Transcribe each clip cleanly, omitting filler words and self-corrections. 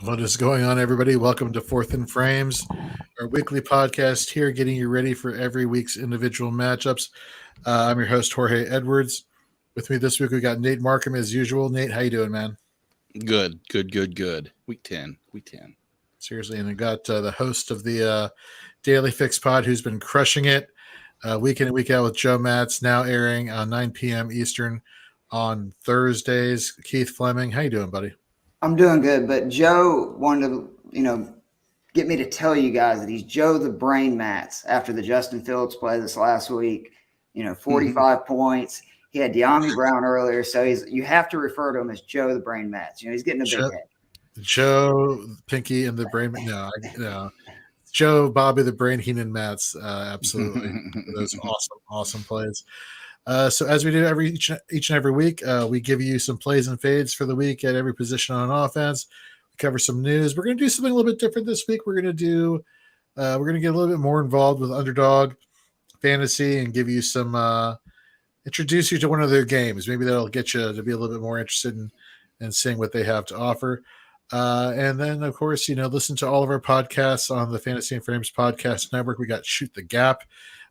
What is going on, everybody? Welcome to Fourth and Frames, our weekly podcast here, getting you ready for every week's individual matchups. I'm your host, Jorge Edwards. With me this week, we got Nate Markham as usual. Nate, how you doing, man? Good. Week 10. Seriously, and we got the host of the Daily Fix Pod, who's been crushing it week in and week out with Joe Matz, now airing 9 p.m. Eastern on Thursdays. Keith Fleming, how you doing, buddy? I'm doing good, but Joe wanted to, get me to tell you guys that he's Joe the Brain Mats after the Justin Fields play this last week. 45 points. He had De'Ami Brown earlier, so you have to refer to him as Joe the Brain Mats. He's getting a big head. Joe, Pinky, and the Brain. No. Joe, Bobby, the Brain, Heenan, Mats. Absolutely, those awesome plays. So as we do each and every week, we give you some plays and fades for the week at every position on offense. We cover some news. We're going to do something a little bit different this week. We're going to get a little bit more involved with Underdog Fantasy and give you some introduce you to one of their games. Maybe that'll get you to be a little bit more interested in seeing what they have to offer. And then, of course, listen to all of our podcasts on the Fantasy and Frames Podcast Network. We got Shoot the Gap,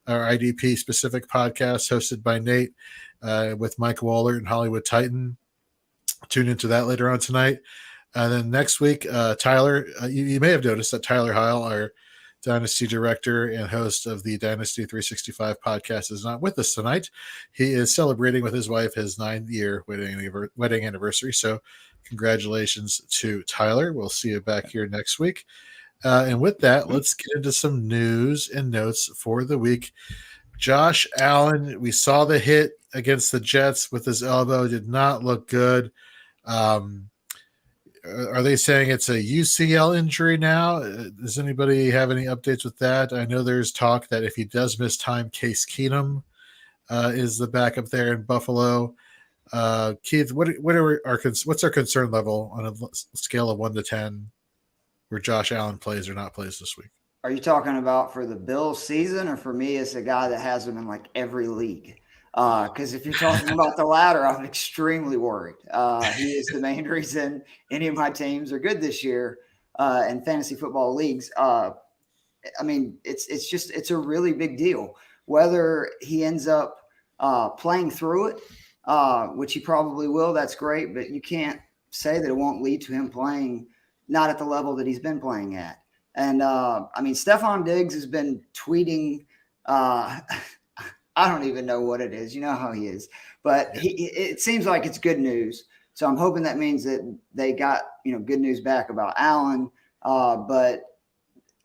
our IDP specific podcast hosted by Nate with Mike Waller and Hollywood Titan. Tune into that later on tonight. And then next week, Tyler, you may have noticed that Tyler Heil, our Dynasty director and host of the Dynasty 365 podcast, is not with us tonight. He is celebrating with his wife his 9th-year wedding anniversary. So congratulations to Tyler. We'll see you back here next week. And with that, let's get into some news and notes for the week. Josh Allen, we saw the hit against the Jets with his elbow. Did not look good. Are they saying it's a UCL injury now? Does anybody have any updates with that? I know there's talk that if he does miss time, Case Keenum is the backup there in Buffalo. Keith, what's our concern level on a scale of 1 to 10 where Josh Allen plays or not plays this week? Are you talking about for the Bills season, or for me as a guy that has him in like every league? Because if you're talking about the latter, I'm extremely worried. He is the main reason any of my teams are good this year in fantasy football leagues. It's a really big deal. Whether he ends up playing through it, which he probably will, that's great. But you can't say that it won't lead to him playing not at the level that he's been playing at. And Stephon Diggs has been tweeting. I don't even know what it is. You know how he is, but it seems like it's good news. So I'm hoping that means that they got, good news back about Allen. But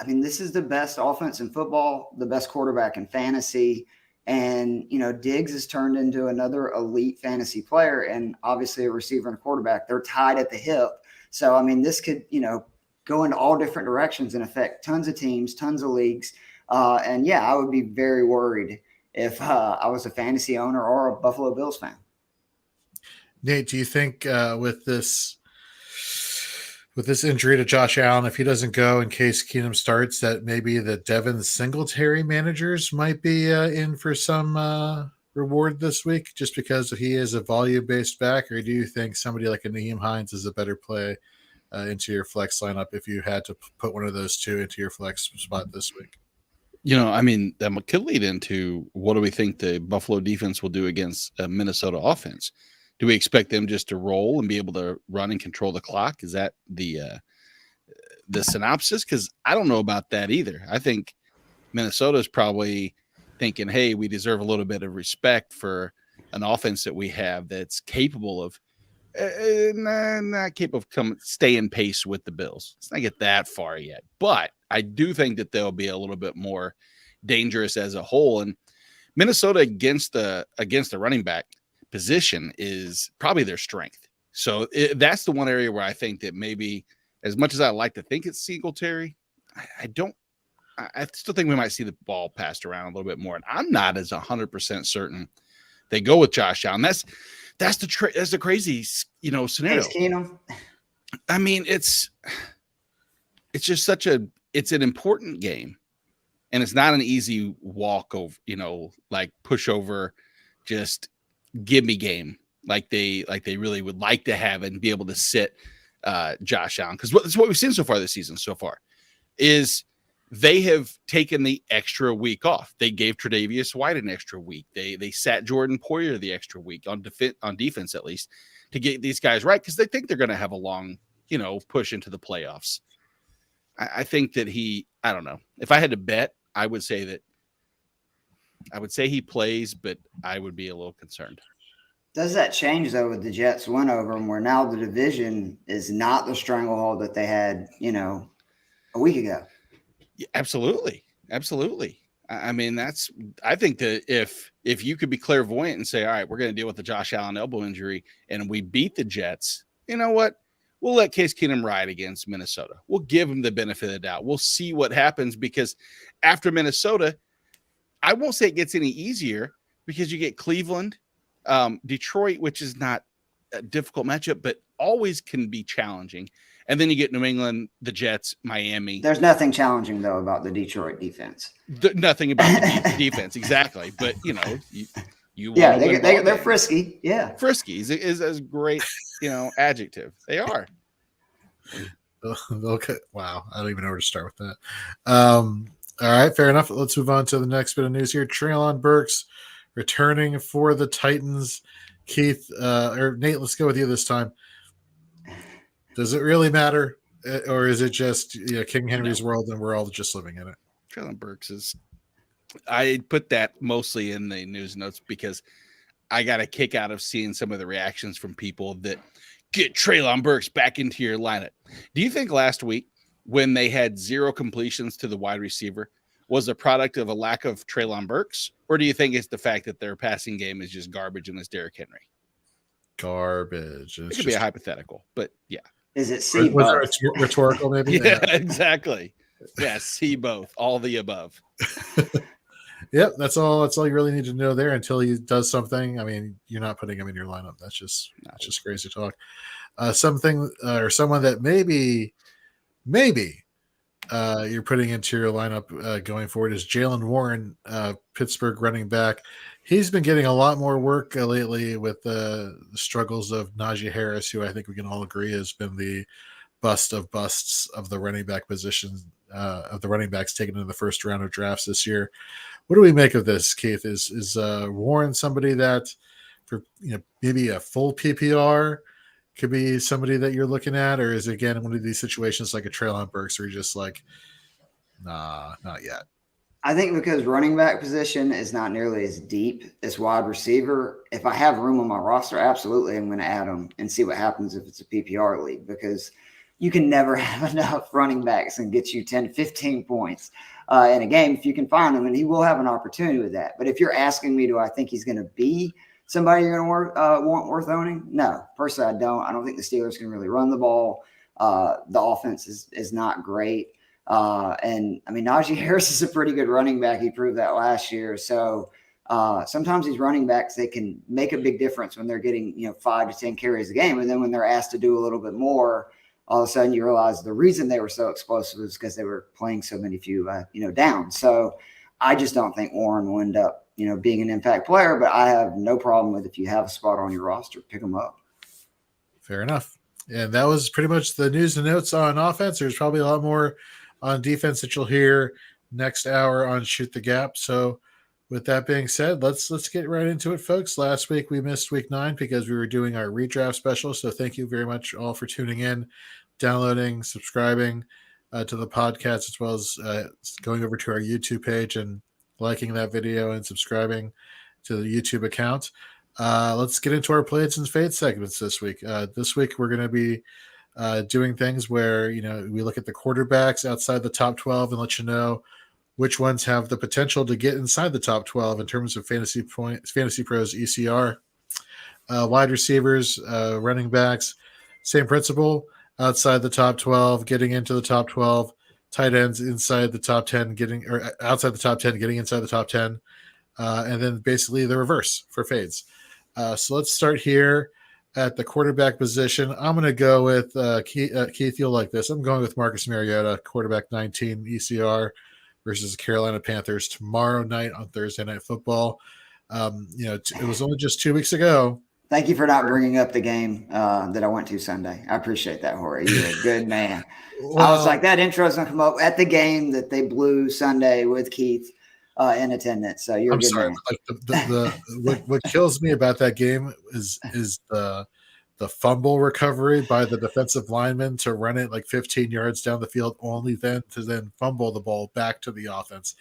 this is the best offense in football, the best quarterback in fantasy. And, Diggs has turned into another elite fantasy player and obviously a receiver and a quarterback. They're tied at the hip. So, this could, go in all different directions and affect tons of teams, tons of leagues. I would be very worried if I was a fantasy owner or a Buffalo Bills fan. Nate, do you think with this injury to Josh Allen, if he doesn't go in case Keenum starts, that maybe the Devin Singletary managers might be in for some reward this week just because he is a volume-based back? Or do you think somebody like a Nyheim Hines is a better play into your flex lineup if you had to put one of those two into your flex spot this week? That could lead into what do we think the Buffalo defense will do against a Minnesota offense? Do we expect them just to roll and be able to run and control the clock? Is that the synopsis? Because I don't know about that either. I think Minnesota's probably thinking, hey, we deserve a little bit of respect for an offense that we have that's capable of not capable of staying pace with the Bills. Let's not get that far yet. But I do think that they'll be a little bit more dangerous as a whole. And Minnesota against the running back position is probably their strength. So that's the one area where I think that maybe, as much as I like to think it's Singletary, I still think we might see the ball passed around a little bit more. And I'm not as 100% certain they go with Josh Allen. That's the crazy, scenario. It's just it's an important game, and it's not an easy walk over, like push over, just give me game like they really would like to have and be able to sit Josh Allen, because that's what we've seen so far this season. So far, is they have taken the extra week off. They gave Tre'Davious White an extra week. They sat Jordan Poyer the extra week on defense at least to get these guys right because they think they're going to have a long push into the playoffs. I think that I don't know. If I had to bet, I would say he plays, but I would be a little concerned. Does that change, though, with the Jets win over them, where now the division is not the stranglehold that they had, a week ago? Yeah, absolutely. I mean, I think that if you could be clairvoyant and say, all right, we're going to deal with the Josh Allen elbow injury and we beat the Jets, you know what? We'll let Case Keenum ride against Minnesota. We'll give him the benefit of the doubt. We'll see what happens because after Minnesota, I won't say it gets any easier because you get Cleveland, Detroit, which is not a difficult matchup, but always can be challenging. And then you get New England, the Jets, Miami. There's nothing challenging, though, about the Detroit defense. Nothing about the defense, exactly. But, they're frisky. Yeah. Frisky is a great, adjective. They are. Okay. Wow. I don't even know where to start with that. All right. Fair enough. Let's move on to the next bit of news here. Treylon Burks returning for the Titans. Keith, or Nate, let's go with you this time. Does it really matter? Or is it just King Henry's world and we're all just living in it? Treylon Burks I put that mostly in the news notes because I got a kick out of seeing some of the reactions from people that get Treylon Burks back into your lineup. Do you think last week when they had 0 completions to the wide receiver was a product of a lack of Treylon Burks? Or do you think it's the fact that their passing game is just garbage and it's Derrick Henry? Garbage. It could be a hypothetical, but yeah. Is it C? Was it rhetorical maybe? Yeah, exactly. Yeah, see both. All the above. Yep, that's all you really need to know there until he does something. I mean, you're not putting him in your lineup. That's just crazy talk. Something or someone that maybe you're putting into your lineup going forward is Jaylen Warren, Pittsburgh running back. He's been getting a lot more work lately with the struggles of Najee Harris, who I think we can all agree has been the bust of busts of the running back position, of the running backs taken in the first round of drafts this year. What do we make of this, Keith? Is Warren somebody that for maybe a full PPR could be somebody that you're looking at, or is it again one of these situations like a Treylon Burks where you're just like, nah, not yet? I think because running back position is not nearly as deep as wide receiver. If I have room on my roster, absolutely I'm going to add them and see what happens if it's a PPR league, because you can never have enough running backs and get you 10 to 15 points in a game if you can find them, and he will have an opportunity with that. But if you're asking me, do I think he's going to be somebody you're going to want worth owning? No, personally, I don't. I don't think the Steelers can really run the ball. The offense is not great. And I mean, Najee Harris is a pretty good running back. He proved that last year. So sometimes these running backs, they can make a big difference when they're getting, 5 to 10 carries a game. And then when they're asked to do a little bit more, all of a sudden you realize the reason they were so explosive is because they were playing so many few, down. So I just don't think Warren will end up, being an impact player, but I have no problem with if you have a spot on your roster, pick them up. Fair enough. And that was pretty much the news and notes on offense. There's probably a lot more on defense that you'll hear next hour on Shoot the Gap. So with that being said, let's get right into it, folks. Last week we missed week 9 because we were doing our redraft special. So thank you very much all for tuning in, downloading, subscribing to the podcast, as well as going over to our YouTube page and liking that video and subscribing to the YouTube account. Let's get into our plays and fades segments this week. This week we're going to be doing things where, we look at the quarterbacks outside the top 12 and let you know which ones have the potential to get inside the top 12 in terms of Fantasy Pros ECR. Wide receivers, running backs, same principle. Outside the top 12, getting into the top 12. Tight ends inside the top 10, outside the top 10, getting inside the top 10. And then basically the reverse for fades. So let's start here at the quarterback position. I'm going to go with Keith, you'll like this. I'm going with Marcus Mariota, quarterback 19 ECR versus the Carolina Panthers tomorrow night on Thursday Night Football. It was only just 2 weeks ago Thank you for not bringing up the game that I went to Sunday. I appreciate that, Jorge. You're a good man. I was like, that intro's going to come up at the game that they blew Sunday with Keith in attendance. So you're I'm a good sorry, man. but like what kills me about that game is the fumble recovery by the defensive lineman to run it like 15 yards down the field, only then to fumble the ball back to the offense.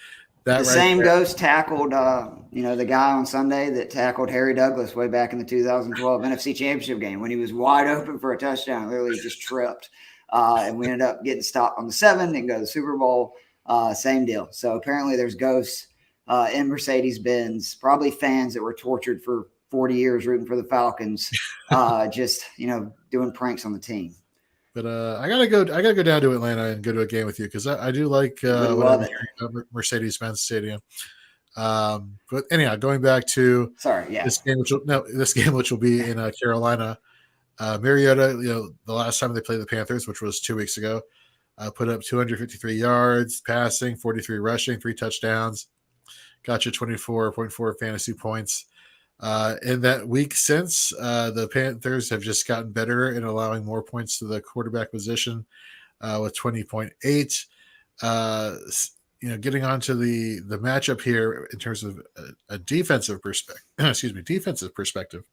That The right same there, ghost tackled, the guy on Sunday that tackled Harry Douglas way back in the 2012 NFC Championship game when he was wide open for a touchdown. Literally just tripped. And we ended up getting stopped on the 7 and go to the Super Bowl. Same deal. So apparently there's ghosts in Mercedes-Benz, probably fans that were tortured for 40 years rooting for the Falcons, just, doing pranks on the team. but I gotta go down to Atlanta and go to a game with you because I do like Would what love I'm it. hearing about Mercedes-Benz Stadium. But anyhow, going back to Sorry, yeah. this game, which will be in Carolina. Mariota, the last time they played the Panthers, which was 2 weeks ago, put up 253 yards passing, 43 rushing, 3 touchdowns, got you 24.4 fantasy points. In that week since, the Panthers have just gotten better in allowing more points to the quarterback position with 20.8. Getting onto the matchup here in terms of a defensive perspective,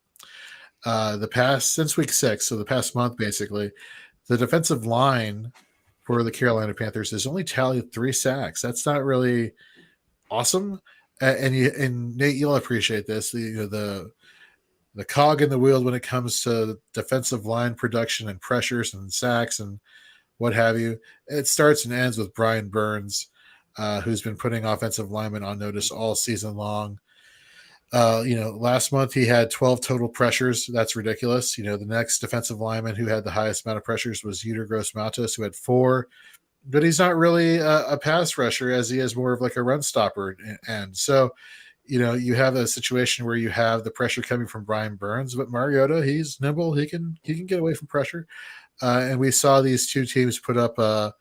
since week 6, so the past month, basically, the defensive line for the Carolina Panthers has only tallied 3 sacks. That's not really awesome. And Nate, you'll appreciate this. The cog in the wheel when it comes to defensive line production and pressures and sacks and what have you. It starts and ends with Brian Burns, who's been putting offensive linemen on notice all season long. Last month he had 12 total pressures. That's ridiculous. The next defensive lineman who had the highest amount of pressures was Yetur Gross-Matos, who had 4. But he's not really a pass rusher, as he is more of like a run stopper. And so, you have a situation where you have the pressure coming from Brian Burns, but Mariota, he's nimble. He can get away from pressure. And we saw these two teams put up a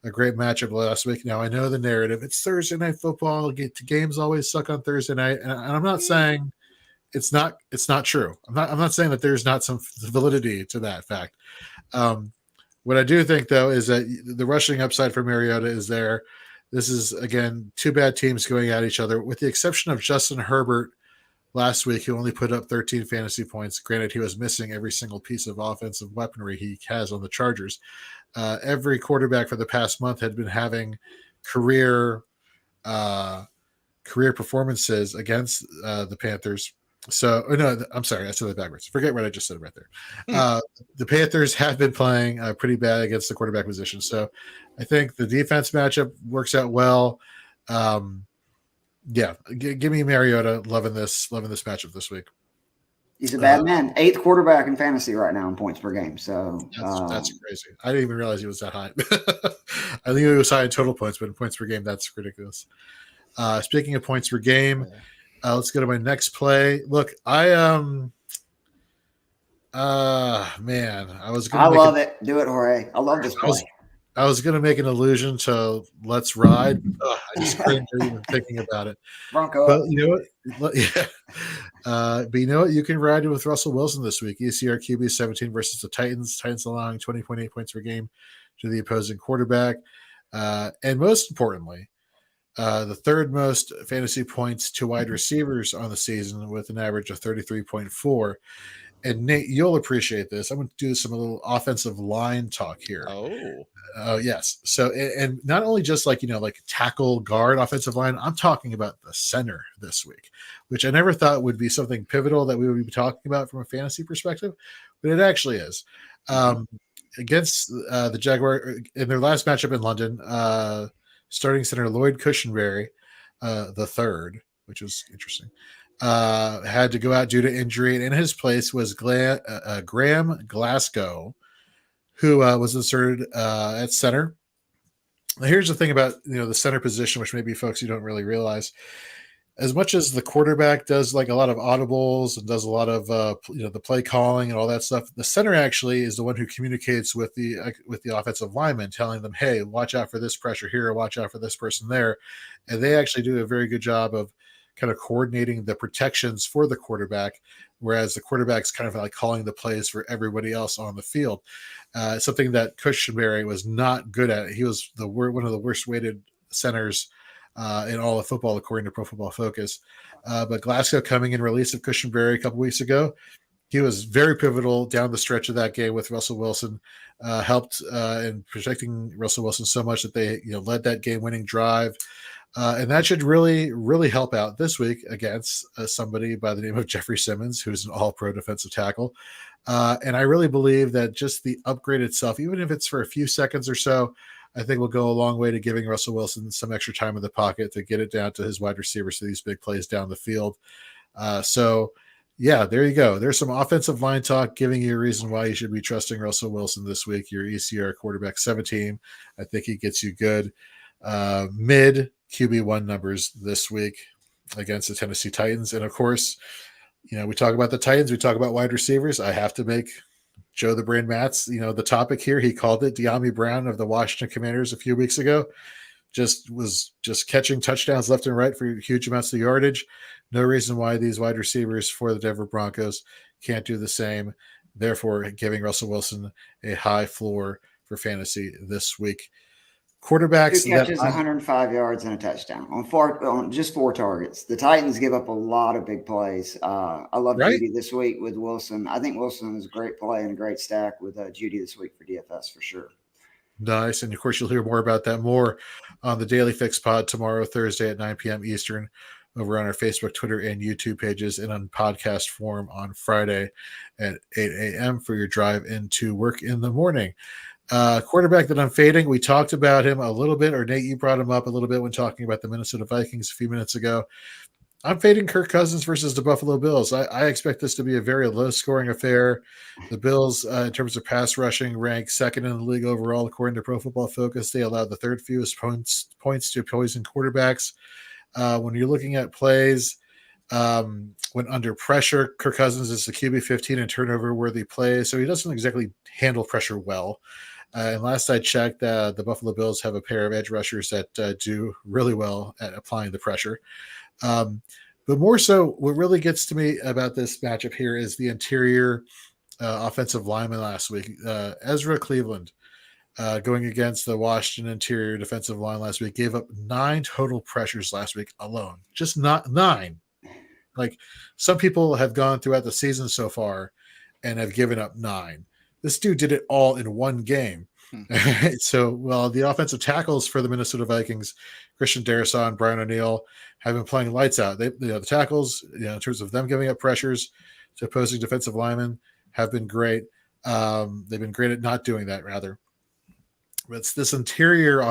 great matchup last week. Now, I know the narrative. It's Thursday night football. Games always suck on Thursday night. And I'm not saying it's not true. I'm not saying that there's not some validity to that fact. What I do think, though, is that the rushing upside for Mariota is there. This is, again, 2 bad teams going at each other, with the exception of Justin Herbert last week, who only put up 13 fantasy points. Granted, he was missing every single piece of offensive weaponry he has on the Chargers. Every quarterback for the past month had been having career performances against the Panthers. So, no, I'm sorry, I said that backwards. Forget what I just said right there. The Panthers have been playing pretty bad against the quarterback position. So, I think the defense matchup works out well. Give me Mariota. Loving this matchup this week. He's a bad man. 8th quarterback in fantasy right now in points per game. So that's crazy. I didn't even realize he was that high. I think he was high in total points, but in points per game, that's ridiculous. Speaking of points per game, let's go to my next play. Look, I love it. Do it, Jorge. I love this play. I was going to make an allusion to Let's Ride. I just couldn't even thinking about it. Bronco. But you know what? Yeah. But you know what? You can ride it with Russell Wilson this week. ECR QB 17 versus the Titans. Titans allowing 20.8 points per game to the opposing quarterback. And most importantly, the 3rd most fantasy points to wide receivers on the season with an average of 33.4. And Nate, you'll appreciate this. I'm going to do some little offensive line talk here. Oh, yes. So, and not only just like tackle, guard, offensive line, I'm talking about the center this week, which I never thought would be something pivotal that we would be talking about from a fantasy perspective, but it actually is. Against the Jaguar in their last matchup in London, starting center Lloyd Cushenberry, the 3rd, which was interesting, had to go out due to injury, and in his place was Graham Glasgow, who was inserted at center. Now, here's the thing about the center position, which maybe folks you don't really realize. As much as the quarterback does like a lot of audibles and does a lot of the play calling and all that stuff, the center actually is the one who communicates with the offensive lineman, telling them, "Hey, watch out for this pressure here, watch out for this person there," and they actually do a very good job of kind of coordinating the protections for the quarterback, whereas the quarterback's kind of like calling the plays for everybody else on the field. Something that Cushenberry was not good at. He was one of the worst weighted centers in all of football, according to Pro Football Focus. But Glasgow coming in release of Cushenberry a couple weeks ago, he was very pivotal down the stretch of that game with Russell Wilson, helped in protecting Russell Wilson so much that they led that game-winning drive. And that should really, really help out this week against somebody by the name of Jeffrey Simmons, who's an all-pro defensive tackle. And I really believe that just the upgrade itself, even if it's for a few seconds or so, I think will go a long way to giving Russell Wilson some extra time in the pocket to get it down to his wide receivers to these big plays down the field. Yeah, there you go. There's some offensive line talk giving you a reason why you should be trusting Russell Wilson this week. Your ECR quarterback 17. I think he gets you good mid QB1 numbers this week against the Tennessee Titans. And of course, we talk about the Titans, we talk about wide receivers. I have to make Joe the Brain Matz, the topic here. He called it De'Ami Brown of the Washington Commanders a few weeks ago. Was catching touchdowns left and right for huge amounts of yardage. No reason why these wide receivers for the Denver Broncos can't do the same. Therefore, giving Russell Wilson a high floor for fantasy this week. Quarterbacks 2 catches, 105 yards and a touchdown on just 4 targets. The Titans give up a lot of big plays. I love Judy this week with Wilson. I think Wilson is a great play and a great stack with Judy this week for DFS for sure. Nice. And of course, you'll hear more about that on the Daily Fix Pod tomorrow, Thursday at 9 p.m. Eastern, over on our Facebook, Twitter, and YouTube pages, and on podcast form on Friday at 8 a.m. for your drive into work in the morning. Quarterback that I'm fading, we talked about him a little bit, or Nate, you brought him up a little bit when talking about the Minnesota Vikings a few minutes ago. I'm fading Kirk Cousins versus the Buffalo Bills. I expect this to be a very low-scoring affair. The Bills, in terms of pass rushing, rank second in the league overall, according to Pro Football Focus. They allowed the third fewest points to opposing quarterbacks. When you're looking at plays, when under pressure, Kirk Cousins is the QB 15 in turnover-worthy plays, so he doesn't exactly handle pressure well. And last I checked, the Buffalo Bills have a pair of edge rushers that do really well at applying the pressure. But more so, what really gets to me about this matchup here is the interior offensive lineman last week. Ezra Cleveland, going against the Washington interior defensive line last week, gave up 9 total pressures last week alone. Just not 9. Like, some people have gone throughout the season so far and have given up 9. This dude did it all in one game. So, the offensive tackles for the Minnesota Vikings, Christian Darrisaw and Brian O'Neill, have been playing lights out. The tackles, in terms of them giving up pressures to opposing defensive linemen, have been great. They've been great at not doing that, rather. But it's this interior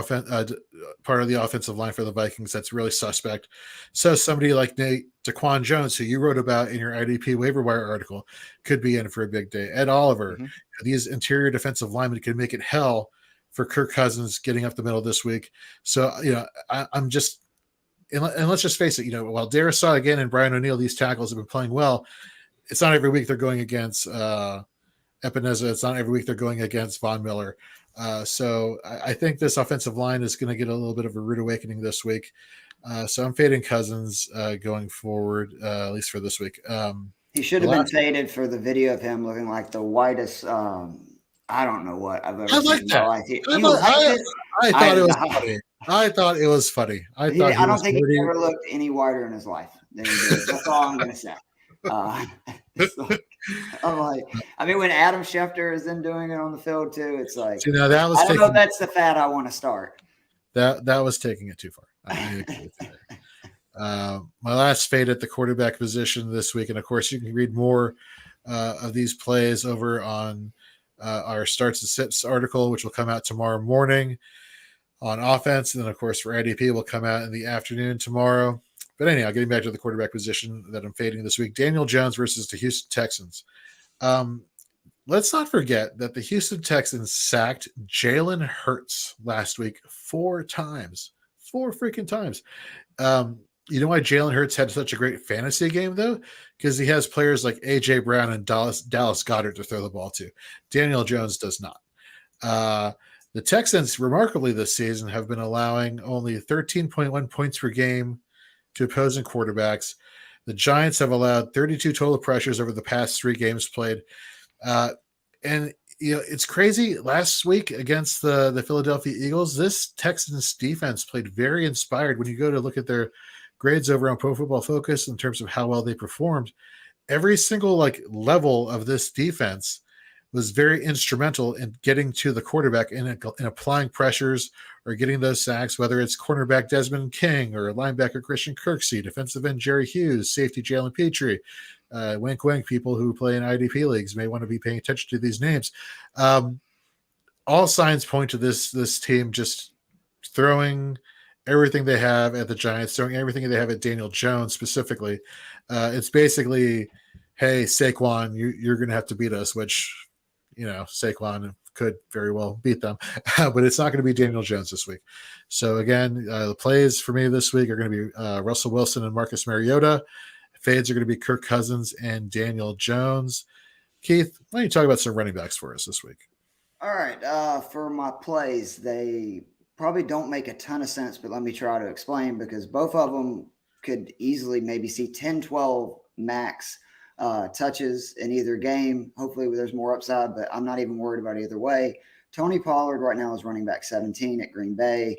part of the offensive line for the Vikings that's really suspect. So somebody like Daquan Jones, who you wrote about in your IDP waiver wire article, could be in for a big day. Ed Oliver, these interior defensive linemen could make it hell for Kirk Cousins getting up the middle this week. So, I'm just, and let's just face it, while Darrisaw again and Brian O'Neill, these tackles have been playing well, it's not every week they're going against Epineza. It's not every week they're going against Von Miller. So I think this offensive line is going to get a little bit of a rude awakening this week. So I'm fading Cousins going forward, at least for this week. He should have been faded for the video of him looking like the whitest. I don't know what I've ever seen in my life. I thought it was funny. I thought it was funny. I don't think he ever looked any whiter in his life than he did. That's all I'm going to say. I'm like, when Adam Schefter is then doing it on the field too, it's like, that was I don't know if that's the fad I want to start. That was taking it too far. My last fade at the quarterback position this week, and of course you can read more of these plays over on our starts and sits article, which will come out tomorrow morning on offense, and then of course for IDP will come out in the afternoon tomorrow. But anyhow, getting back to the quarterback position that I'm fading this week, Daniel Jones versus the Houston Texans. Let's not forget that the Houston Texans sacked Jalen Hurts last week 4 times. 4 freaking times. You know why Jalen Hurts had such a great fantasy game, though? Because he has players like A.J. Brown and Dallas Goedert to throw the ball to. Daniel Jones does not. The Texans, remarkably this season, have been allowing only 13.1 points per game to opposing quarterbacks. The Giants have allowed 32 total pressures over the past 3 games played. And it's crazy. Last week against the Philadelphia Eagles, this Texans defense played very inspired. When you go to look at their grades over on Pro Football Focus in terms of how well they performed, every single level of this defense was very instrumental in getting to the quarterback and applying pressures or getting those sacks, whether it's cornerback Desmond King or linebacker Christian Kirksey, defensive end Jerry Hughes, safety Jalen Petrie. Wink, wink, people who play in IDP leagues may want to be paying attention to these names. All signs point to this team just throwing everything they have at the Giants, throwing everything they have at Daniel Jones specifically. It's basically, hey, Saquon, you're going to have to beat us, which, Saquon could very well beat them, but it's not going to be Daniel Jones this week. So again, the plays for me this week are going to be Russell Wilson and Marcus Mariota. Fades are going to be Kirk Cousins and Daniel Jones. Keith, why don't you talk about some running backs for us this week? All right. For my plays, they probably don't make a ton of sense, but let me try to explain, because both of them could easily maybe see 10, 12 max touches in either game. Hopefully there's more upside, but I'm not even worried about either way. Tony Pollard right now is running back 17 at Green Bay.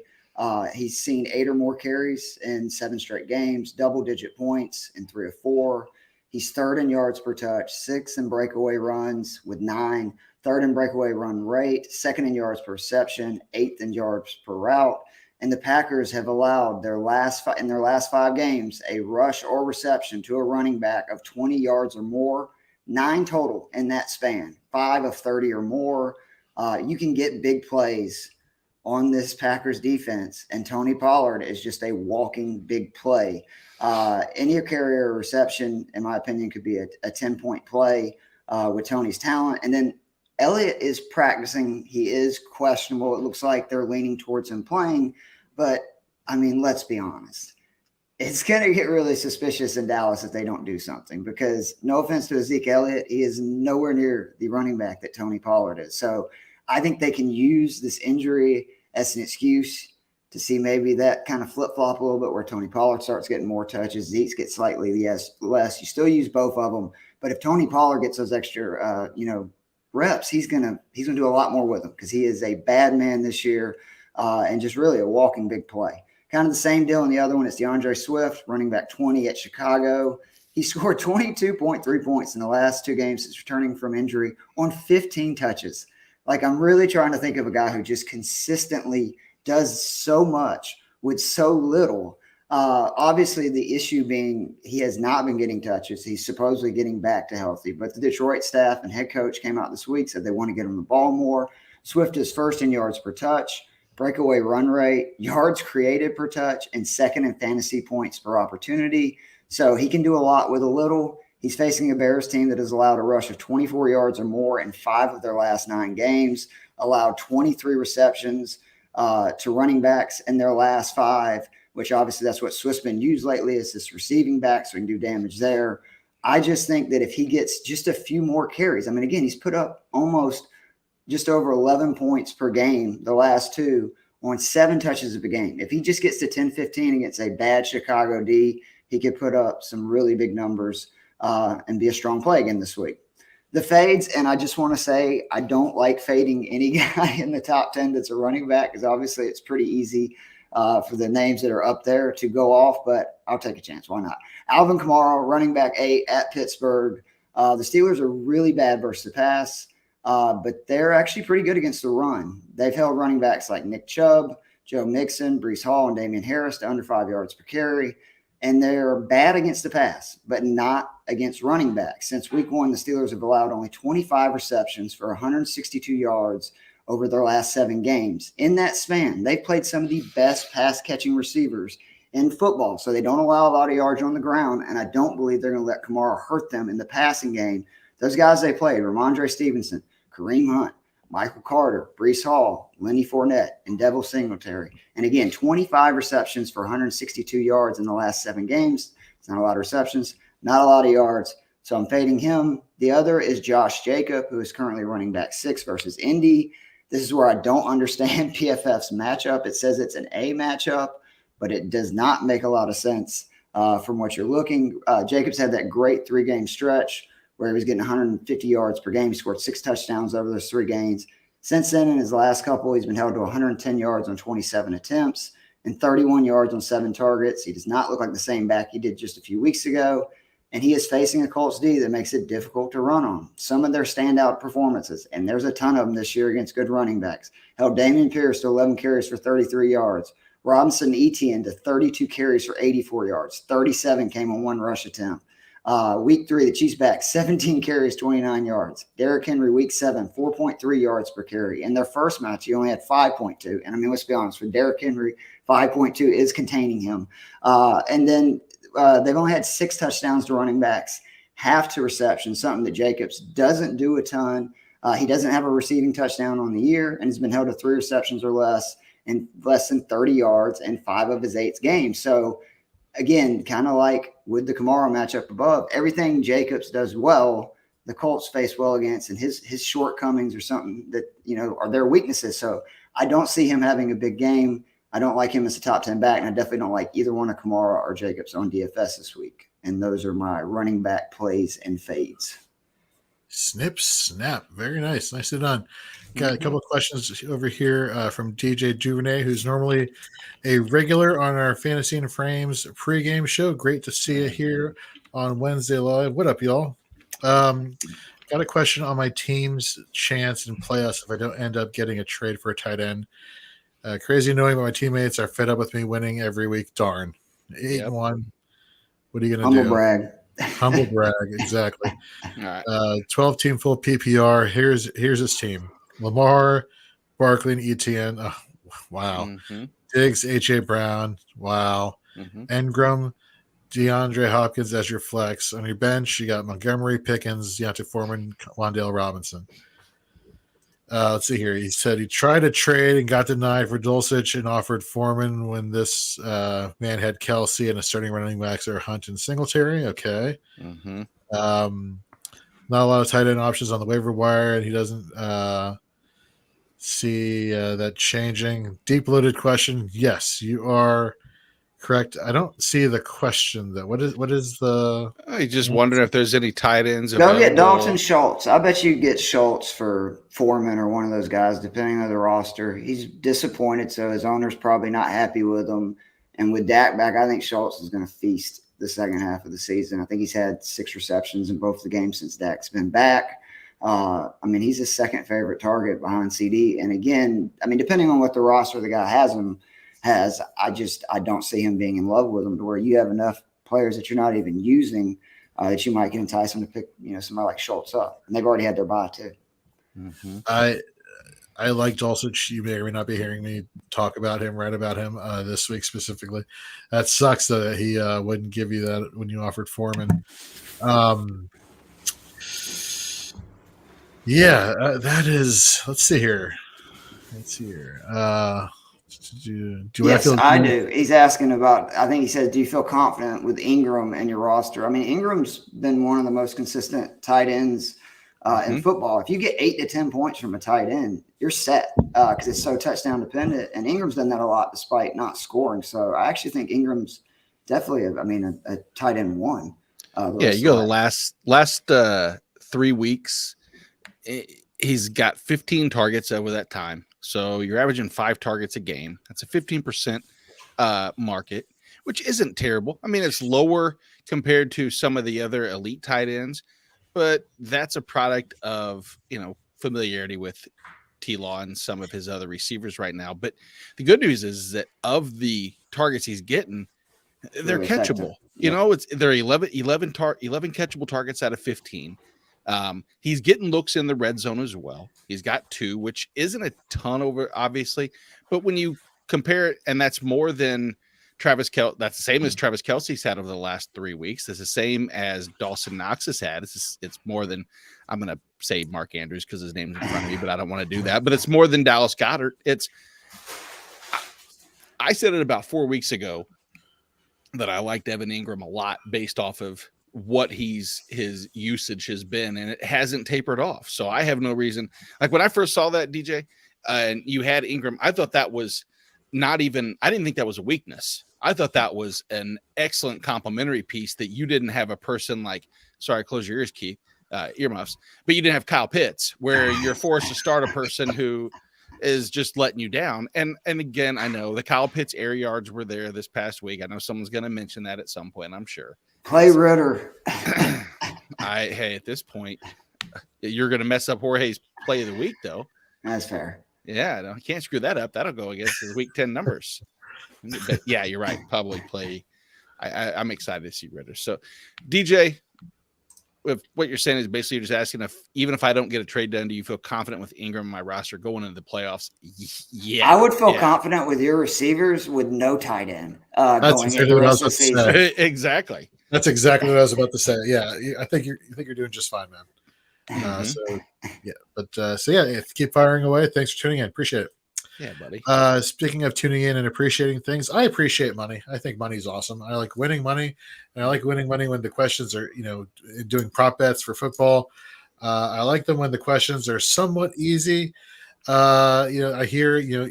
He's seen 8 or more carries in 7 straight games, double-digit points in 3 of 4. He's 3rd in yards per touch, 6th in breakaway runs with 9, 3rd in breakaway run rate, 2nd in yards per reception, 8th in yards per route. And the Packers have allowed in their last 5 games a rush or reception to a running back of 20 yards or more, 9 total in that span, 5 of 30 or more. You can get big plays on this Packers defense, and Tony Pollard is just a walking big play. Any carry or reception, in my opinion, could be a 10-point play with Tony's talent. And then Elliott is practicing. He is questionable. It looks like they're leaning towards him playing. But, I mean, let's be honest. It's going to get really suspicious in Dallas if they don't do something, because no offense to Zeke Elliott, he is nowhere near the running back that Tony Pollard is. So I think they can use this injury as an excuse to see maybe that kind of flip-flop a little bit, where Tony Pollard starts getting more touches, Zeke gets slightly less. You still use both of them. But if Tony Pollard gets those extra, reps, he's gonna do a lot more with them, because he is a bad man this year. And just really a walking big play. Kind of the same deal in the other one. It's DeAndre Swift, running back 20 at Chicago. He scored 22.3 points in the last 2 games since returning from injury on 15 touches. I'm really trying to think of a guy who just consistently does so much with so little. Obviously, the issue being he has not been getting touches. He's supposedly getting back to healthy. But the Detroit staff and head coach came out this week, said they want to get him the ball more. Swift is 1st in yards per touch, breakaway run rate, yards created per touch, and 2nd in fantasy points per opportunity. So he can do a lot with a little. He's facing a Bears team that has allowed a rush of 24 yards or more in 5 of their last 9 games, allowed 23 receptions to running backs in their last 5, which obviously that's what Swift's been used lately, is this receiving back, so he can do damage there. I just think that if he gets just a few more carries, I mean, again, he's put up almost just over 11 points per game the last 2 on 7 touches of a game. If he just gets to 10, 15 against a bad Chicago D, he could put up some really big numbers and be a strong play again this week. The fades, and I just want to say I don't like fading any guy in the top 10 that's a running back, because obviously it's pretty easy for the names that are up there to go off, but I'll take a chance. Why not? Alvin Kamara, running back 8 at Pittsburgh. The Steelers are really bad versus the pass, but they're actually pretty good against the run. They've held running backs like Nick Chubb, Joe Mixon, Breece Hall, and Damian Harris to under 5 yards per carry. And they're bad against the pass, but not against running backs. Since week 1, the Steelers have allowed only 25 receptions for 162 yards over their last 7 games. In that span, they've played some of the best pass-catching receivers in football, so they don't allow a lot of yards on the ground, and I don't believe they're going to let Kamara hurt them in the passing game. Those guys they played, Ramondre Stevenson, Kareem Hunt, Michael Carter, Breece Hall, Lenny Fournette, and Devil Singletary. And again, 25 receptions for 162 yards in the last 7 games. It's not a lot of receptions, not a lot of yards. So I'm fading him. The other is Josh Jacob, who is currently running back 6 versus Indy. This is where I don't understand PFF's matchup. It says it's an A matchup, but it does not make a lot of sense. from what you're looking. Jacobs had that great 3-game stretch where he was getting 150 yards per game. He scored 6 touchdowns over those 3 games. Since then, in his last couple, he's been held to 110 yards on 27 attempts and 31 yards on 7 targets. He does not look like the same back he did just a few weeks ago. And he is facing a Colts D that makes it difficult to run on. Some of their standout performances, and there's a ton of them this year against good running backs, held Dameon Pierce to 11 carries for 33 yards. Robinson Etienne to 32 carries for 84 yards. 37 came on 1 rush attempt. Week 3, the Chiefs back, 17 carries, 29 yards. Derrick Henry, week 7, 4.3 yards per carry. In their first match, he only had 5.2. And I mean, let's be honest, for Derrick Henry, 5.2 is containing him. And then they've only had 6 touchdowns to running backs, half to reception, something that Jacobs doesn't do a ton. He doesn't have a receiving touchdown on the year, and he's been held to 3 receptions or less and less than 30 yards in 5 of his 8 games. So, again, kind of like with the Kamara matchup above, everything Jacobs does well, the Colts face well against, and his shortcomings are something that, are their weaknesses. So I don't see him having a big game. I don't like him as a top 10 back, and I definitely don't like either one of Kamara or Jacobs on DFS this week. And those are my running back plays and fades. Snip, snap. Very nice. Nicely done. Got a couple of questions over here from DJ Duvernay, who's normally a regular on our Fantasy and Frames pregame show. Great to see you here on Wednesday Live. What up, y'all? Got a question on my team's chance in playoffs if I don't end up getting a trade for a tight end. Crazy knowing that my teammates are fed up with me winning every week. Darn. 8-1. What are you going to do? Humble brag. Humble brag, exactly. All right. 12-team full PPR. Here's his team: Lamar, Barkley, and Etienne. Oh, wow. Mm-hmm. Diggs, H.A. Brown. Wow. Mm-hmm. Engram, DeAndre Hopkins as your flex. On your bench, you got Montgomery, Pickens, Deontay Foreman, Wan'Dale Robinson. Let's see here. He said he tried a trade and got denied for Dulcich and offered Foreman when this man had Kelsey and a starting running backs are Hunt and Singletary. Okay. Mm-hmm. Not a lot of tight end options on the waiver wire, and he doesn't see that changing. Deep loaded question. Yes, you are correct. I don't see the question though. What is the? I just wondering if there's any tight ends. Go get Dalton Schultz. I bet you get Schultz for Foreman or one of those guys, depending on the roster. He's disappointed, so his owner's probably not happy with him. And with Dak back, I think Schultz is going to feast the second half of the season. I think he's had 6 receptions in both the games since Dak's been back. I mean, he's his second favorite target behind CD. And again, I mean, depending on what the roster the guy has, I don't see him being in love with him to where you have enough players that you're not even using that you might get entice them to pick, somebody like Schultz up. And they've already had their bye too. Mm-hmm. I like Dulcich. You may or may not be hearing me talk about him, write about him this week specifically. That sucks though that he wouldn't give you that when you offered Foreman. That is. Let's see here. Yes, I do. He's asking about, I think he said, do you feel confident with Ingram in your roster? I mean, Ingram's been one of the most consistent tight ends in football. If you get 8 to 10 points from a tight end, you're set because it's so touchdown dependent. And Ingram's done that a lot despite not scoring. So I actually think Ingram's definitely, a tight end 1. You go the last 3 weeks, he's got 15 targets over that time. So you're averaging 5 targets a game. That's a 15% market, which isn't terrible. I mean, it's lower compared to some of the other elite tight ends, but that's a product of, familiarity with T-Law and some of his other receivers right now. But the good news is that of the targets he's getting, they're catchable. They're 11 catchable targets out of 15. He's getting looks in the red zone as well. He's got 2, which isn't a ton over, obviously, but when you compare it, and that's more than Travis Kelce. That's the same as Travis Kelce's had over the last 3 weeks. It's the same as Dawson Knox has had. It's more than, I'm going to say Mark Andrews because his name's in front of me, but I don't want to do that. But it's more than Dallas Goedert. I said it about 4 weeks ago that I liked Evan Ingram a lot based off of what his usage has been, and it hasn't tapered off. So I have no reason. Like when I first saw that, DJ, and you had Ingram, I thought that was not even, I didn't think that was a weakness. I thought that was an excellent complimentary piece that you didn't have a person like, sorry, close your ears, Keith, earmuffs, but you didn't have Kyle Pitts, where you're forced to start a person who is just letting you down. And again, I know the Kyle Pitts air yards were there this past week. I know someone's going to mention that at some point, I'm sure. Play Ritter. Hey, at this point, you're going to mess up Jorge's play of the week, though. That's fair. Yeah, no, you can't screw that up. That'll go against his week 10 numbers. But yeah, you're right. Probably play. I'm excited to see Ritter. So, DJ, if what you're saying is basically you're just asking if even if I don't get a trade done, do you feel confident with Ingram in my roster going into the playoffs? Yeah, I would feel confident with your receivers with no tight end. That's exactly what I was about to say. Exactly. That's exactly what I was about to say. Yeah, I think you're doing just fine, man. Keep firing away. Thanks for tuning in. Appreciate it. Yeah, buddy. Speaking of tuning in and appreciating things, I appreciate money. I think money's awesome. I like winning money, and I like winning money when the questions are, doing prop bets for football. I like them when the questions are somewhat easy. I hear,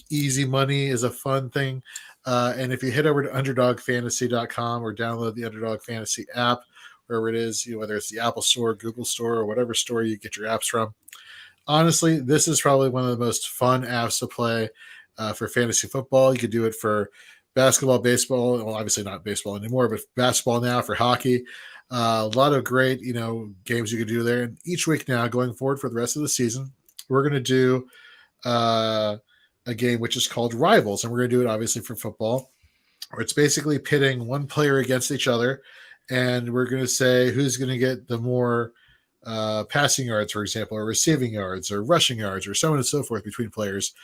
easy money is a fun thing. And if you head over to underdogfantasy.com or download the Underdog Fantasy app, wherever it is, whether it's the Apple Store, Google Store, or whatever store you get your apps from, honestly, this is probably one of the most fun apps to play for fantasy football. You could do it for basketball, baseball. Well, obviously not baseball anymore, but basketball now, for hockey. A lot of great, games you could do there. And each week now, going forward for the rest of the season, we're going to do a game which is called Rivals. And we're going to do it, obviously, for football, where it's basically pitting one player against each other. And we're going to say who's going to get the more passing yards, for example, or receiving yards or rushing yards or so on and so forth between players.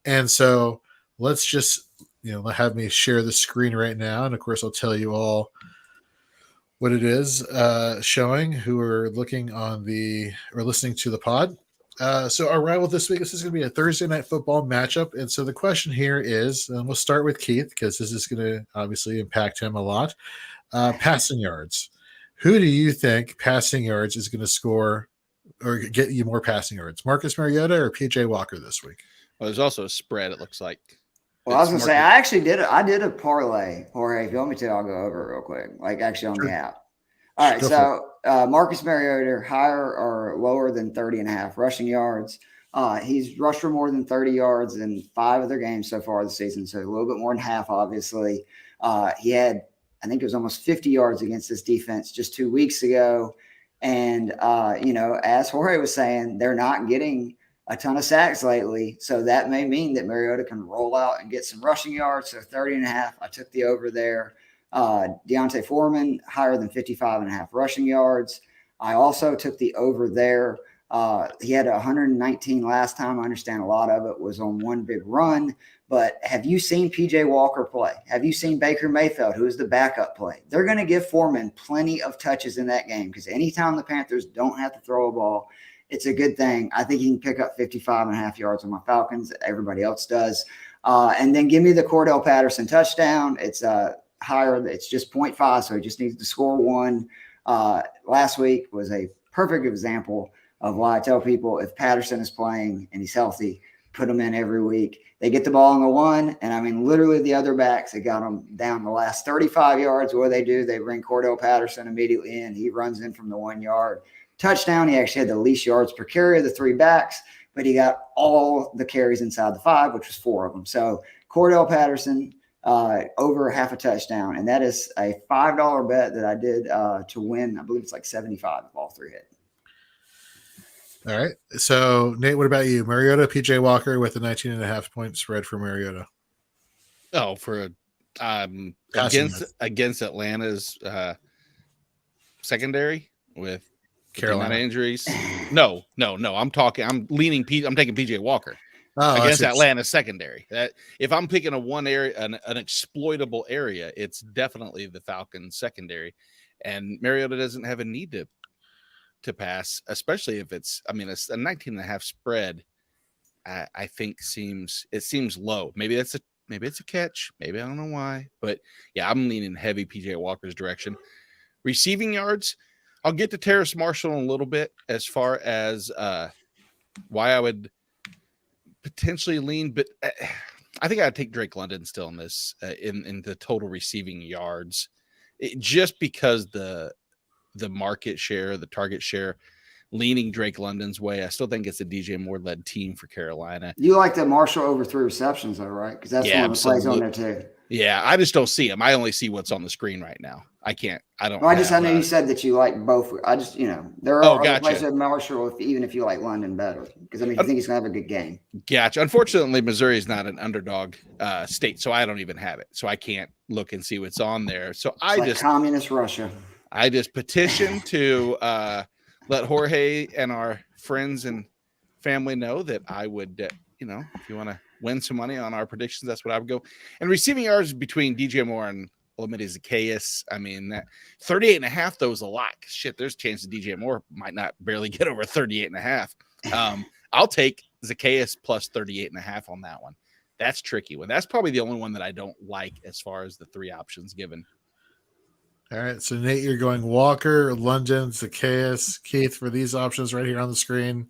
And so let's just, have me share the screen right now. And of course, I'll tell you all what it is showing who are looking on or listening to the pod. So our rival this week, this is going to be a Thursday night football matchup. And so the question here is, and we'll start with Keith, because this is going to obviously impact him a lot. Passing yards. Who do you think passing yards is going to score or get you more passing yards? Marcus Mariota or PJ Walker this week? Well, there's also a spread, it looks like. Well, I was going to say, I did a parlay. Jorge, if you want me to, I'll go over it real quick, like actually on the app. All right, so Marcus Mariota, higher or lower than 30.5 rushing yards. He's rushed for more than 30 yards in 5 of their games so far this season, so a little bit more than half, obviously. He had, I think it was almost 50 yards against this defense just 2 weeks ago. And, as Jorge was saying, they're not getting a ton of sacks lately. So that may mean that Mariota can roll out and get some rushing yards. So 30.5, I took the over there. Deontay Foreman, higher than 55.5 rushing yards. I also took the over there. He had 119 last time. I understand a lot of it was on one big run. But have you seen PJ Walker play? Have you seen Baker Mayfield, who is the backup play? They're going to give Foreman plenty of touches in that game because anytime the Panthers don't have to throw a ball, it's a good thing. I think he can pick up 55.5 yards on my Falcons. Everybody else does. And then give me the Cordell Patterson touchdown. It's higher. It's just 0.5, so he just needs to score 1. Last week was a perfect example of why I tell people if Patterson is playing and he's healthy, put him in every week. They get the ball on the 1, and I mean, literally the other backs, they got them down the last 35 yards. What do? They bring Cordell Patterson immediately in. He runs in from the 1 yard. Touchdown, he actually had the least yards per carry of the 3 backs, but he got all the carries inside the 5, which was 4 of them. So Cordell Patterson, over half a touchdown, and that is a $5 bet that I did to win. I believe it's like 75 if all 3 hit. All right. So, Nate, what about you? Mariota, PJ Walker with a 19.5 point spread for Mariota. Oh, for against Atlanta's secondary with Carolina injuries. No. I'm taking PJ Walker against Atlanta's secondary. That if I'm picking a one area, an exploitable area, it's definitely the Falcons secondary, and Mariota doesn't have a need to pass, especially if it's, a 19.5 spread. I think seems low. Maybe it's a catch. Maybe I don't know why, but yeah, I'm leaning heavy PJ Walker's direction. Receiving yards, I'll get to Terrace Marshall in a little bit as far as why I would potentially lean, but I think I'd take Drake London still in this in the total receiving yards, just because the market share, the target share, leaning Drake London's way. I still think it's a DJ Moore led team for Carolina. You like that Marshall over 3 receptions, though, right? Because that's one of the plays on there too. Yeah, I just don't see him. I only see what's on the screen right now. I can't. I don't. Well, I know you said that you like both. I just, there are other plays with Marshall, even if you like London better. Because I mean, you think he's gonna have a good game. Gotcha. Unfortunately, Missouri is not an underdog state, so I don't even have it. So I can't look and see what's on there. So it's like communist Russia. I just petition to let Jorge and our friends and family know that I would, if you want to win some money on our predictions, that's what I would go. And receiving yards between DJ Moore and Olamide Zaccheaus, I mean, that 38.5, though, is a lot. Shit, there's a chance that DJ Moore might not barely get over 38.5. I'll take Zaccheaus plus 38.5 on that one. That's tricky one. That's probably the only one that I don't like as far as the 3 options given. All right, so Nate, you're going Walker, London, Zaccheaus. Keith, for these options right here on the screen,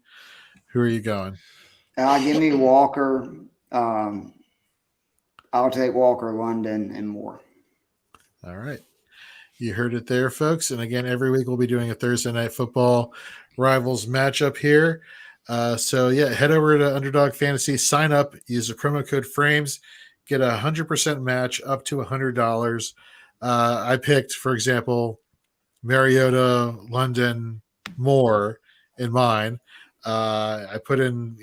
who are you going? Give me Walker. I'll take Walker, London, and Moore. All right. You heard it there, folks. And again, every week we'll be doing a Thursday Night Football Rivals matchup here. So, head over to Underdog Fantasy, sign up, use the promo code FRAMES, get a 100% match up to $100. I picked, for example, Mariota, London, Moore in mine. I put in,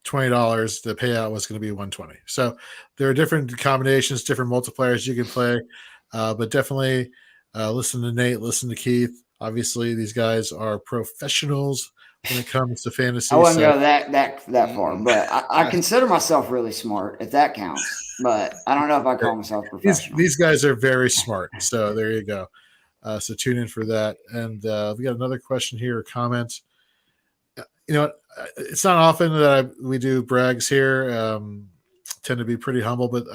$20. The payout was going to be $120. So there are different combinations, different multipliers you can play. But definitely listen to Nate, listen to Keith. Obviously, these guys are professionals when it comes to fantasy. I wouldn't go that far, but I consider myself really smart, if that counts. But I don't know if I call myself professional. These guys are very smart. So there you go. So tune in for that. And we got another question here or comment. It's not often that we do brags here. Tend to be pretty humble, but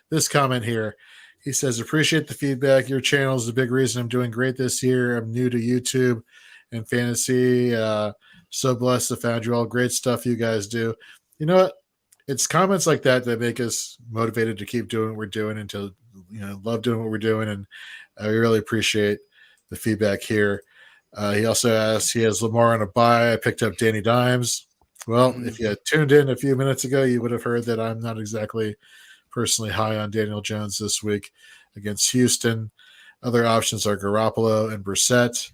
this comment here, he says, appreciate the feedback. Your channel is the big reason I'm doing great this year. I'm new to YouTube and fantasy. So blessed to found you all. Great stuff you guys do. You know what? It's comments like that make us motivated to keep doing what we're doing and to, love doing what we're doing. And we really appreciate the feedback here. He also asks, he has Lamar on a bye. I picked up Danny Dimes. Well, if you had tuned in a few minutes ago, you would have heard that I'm not exactly personally high on Daniel Jones this week against Houston. Other options are Garoppolo and Brissett.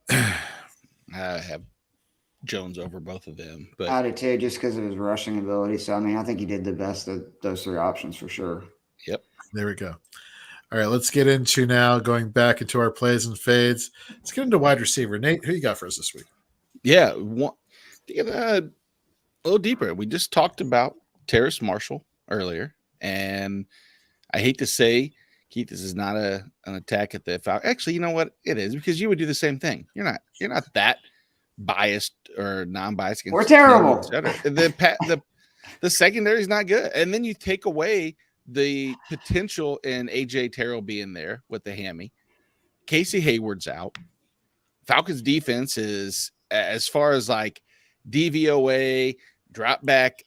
I have Jones over both of them. But I did too, just because of his rushing ability. So, I think he did the best of those 3 options for sure. Yep. There we go. All right, let's get into now going back into our plays and fades. Let's get into wide receiver. Nate, who you got for us this week? Yeah, to get a little deeper, we just talked about Terrace Marshall earlier, and I hate to say, Keith, this is not an attack at the Falcons. Actually, you know what? It is, because you would do the same thing. You're not that biased or non-biased. We're terrible. The secondary is not good, and then you take away the potential in AJ Terrell being there with the hammy. Casey Hayward's out. Falcons defense is, as far as like DVOA, drop back,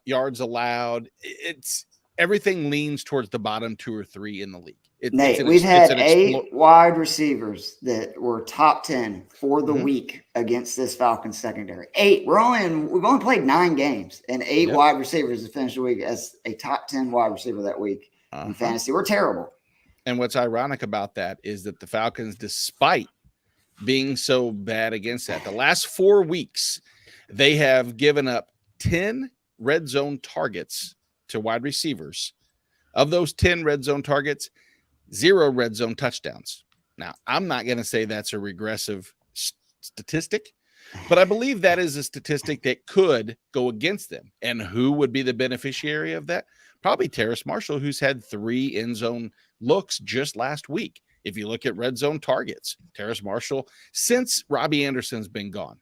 yards allowed, it's everything leans towards the bottom 2 or 3 in the league. Nate, we've had 8 wide receivers that were top 10 for the week against this Falcons secondary. 8. We've only played 9 games, and 8 wide receivers to finish the week as a top 10 wide receiver that week in fantasy. We're terrible. And what's ironic about that is that the Falcons, despite being so bad against that, the last 4 weeks, they have given up 10 red zone targets to wide receivers. Of those 10 red zone targets, 0 red zone touchdowns. Now, I'm not going to say that's a regressive statistic, but I believe that is a statistic that could go against them. And who would be the beneficiary of that? Probably Terrace Marshall, who's had 3 end zone looks just last week. If you look at red zone targets, Terrace Marshall, since Robbie Anderson's been gone,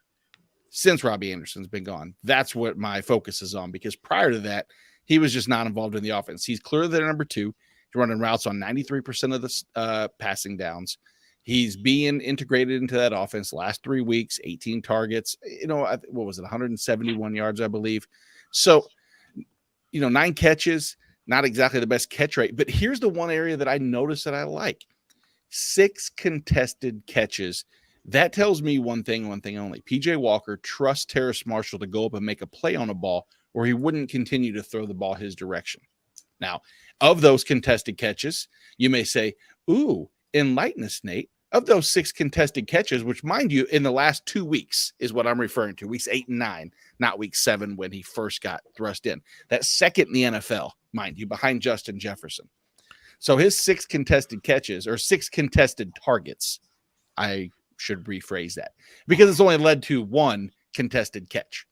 that's what my focus is on, because prior to that, he was just not involved in the offense. He's clearly the number 2. He's running routes on 93% of the passing downs. He's being integrated into that offense last 3 weeks, 18 targets, what was it, 171 yards, I believe. So 9 catches, not exactly the best catch rate. But here's the one area that I noticed that I like: 6 contested catches. That tells me one thing only. PJ Walker trusts Terrace Marshall to go up and make a play on a ball, or he wouldn't continue to throw the ball his direction. Now, of those contested catches, you may say, ooh, enlighten us, Nate. Of those 6 contested catches, which, mind you, in the last 2 weeks is what I'm referring to, weeks 8 and 9, not week 7 when he first got thrust in. That's second in the NFL, mind you, behind Justin Jefferson. So his 6 contested catches, or 6 contested targets, I should rephrase that, because it's only led to 1 contested catch.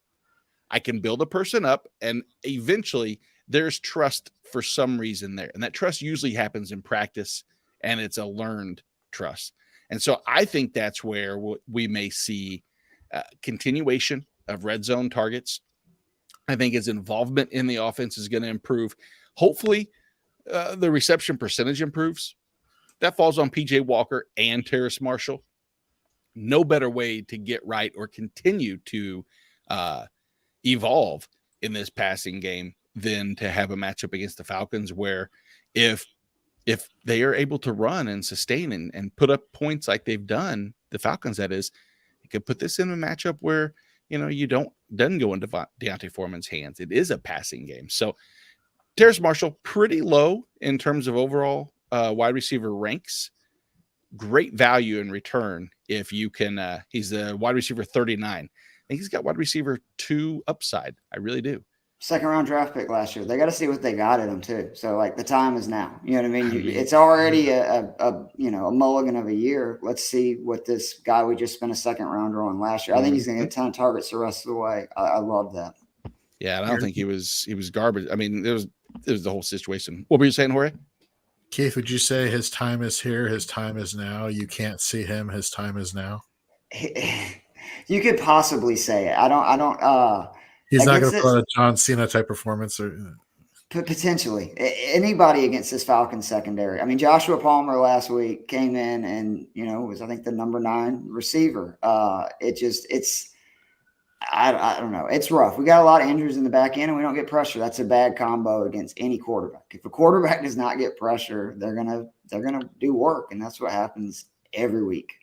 I can build a person up, and eventually there's trust for some reason there. And that trust usually happens in practice, and it's a learned trust. And so I think that's where we may see continuation of red zone targets. I think his involvement in the offense is going to improve. Hopefully, the reception percentage improves. That falls on PJ Walker and Terrace Marshall. No better way to get right or continue to evolve in this passing game than to have a matchup against the Falcons, where if they are able to run and sustain and put up points like they've done, the Falcons, that is, you could put this in a matchup where, doesn't go into Deontay Foreman's hands. It is a passing game. So Terrace Marshall, pretty low in terms of overall wide receiver ranks. Great value in return if you can. He's the wide receiver 39. I think he's got wide receiver 2 upside. I really do. 2nd round draft pick last year. They got to see what they got in him too. So the time is now. You know what I mean? It's already a mulligan of a year. Let's see what this guy we just spent a 2nd rounder on last year. I think he's going to get a ton of targets the rest of the way. I love that. Yeah, I don't think he was garbage. I mean, it was the whole situation. What were you saying, Jorge? Keith, would you say his time is here? His time is now. You can't see him. His time is now. You could possibly say it. I don't. He's not going to put a John Cena type performance, or potentially anybody against this Falcons secondary. I mean, Joshua Palmer last week came in and was, I think, the number 9 receiver. I don't know. It's rough. We got a lot of injuries in the back end, and we don't get pressure. That's a bad combo against any quarterback. If a quarterback does not get pressure, they're gonna do work, and that's what happens every week